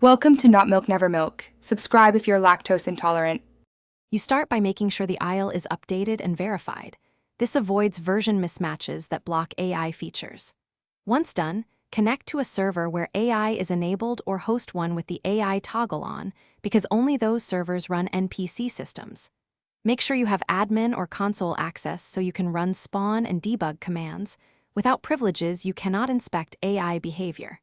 Welcome to Not Milk Never Milk. Subscribe if you're lactose intolerant. You start by making sure the aisle is updated and verified. This avoids version mismatches that block AI features. Once done, connect to a server where AI is enabled or host one with the AI toggle on, because only those servers run NPC systems. Make sure you have admin or console access so you can run spawn and debug commands. Without privileges, you cannot inspect AI behavior.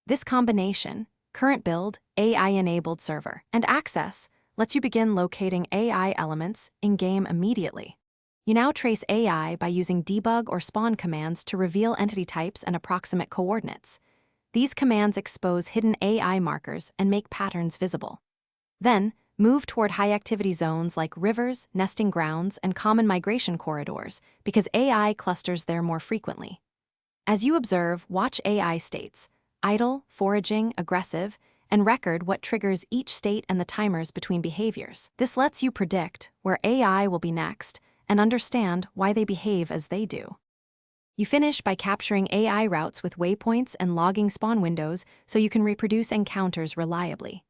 This combination, current build, AI-enabled server, and access, lets you begin locating AI elements in-game immediately. You now trace AI by using debug or spawn commands to reveal entity types and approximate coordinates. These commands expose hidden AI markers and make patterns visible. Then, move toward high-activity zones like rivers, nesting grounds, and common migration corridors, because AI clusters there more frequently. As you observe, watch AI states: idle, foraging, aggressive, and record what triggers each state and the timers between behaviors. This lets you predict where AI will be next and understand why they behave as they do. You finish by capturing AI routes with waypoints and logging spawn windows so you can reproduce encounters reliably.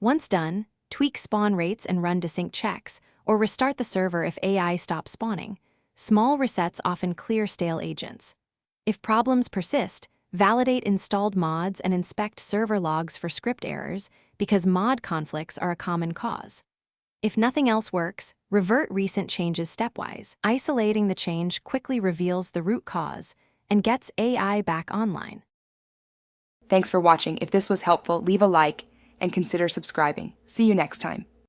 Once done, tweak spawn rates and run desync checks, or restart the server if AI stops spawning. Small resets often clear stale agents. If problems persist, validate installed mods and inspect server logs for script errors, because mod conflicts are a common cause. If nothing else works, revert recent changes stepwise. Isolating the change quickly reveals the root cause and gets AI back online. Thanks for watching. If this was helpful, leave a like and consider subscribing. See you next time.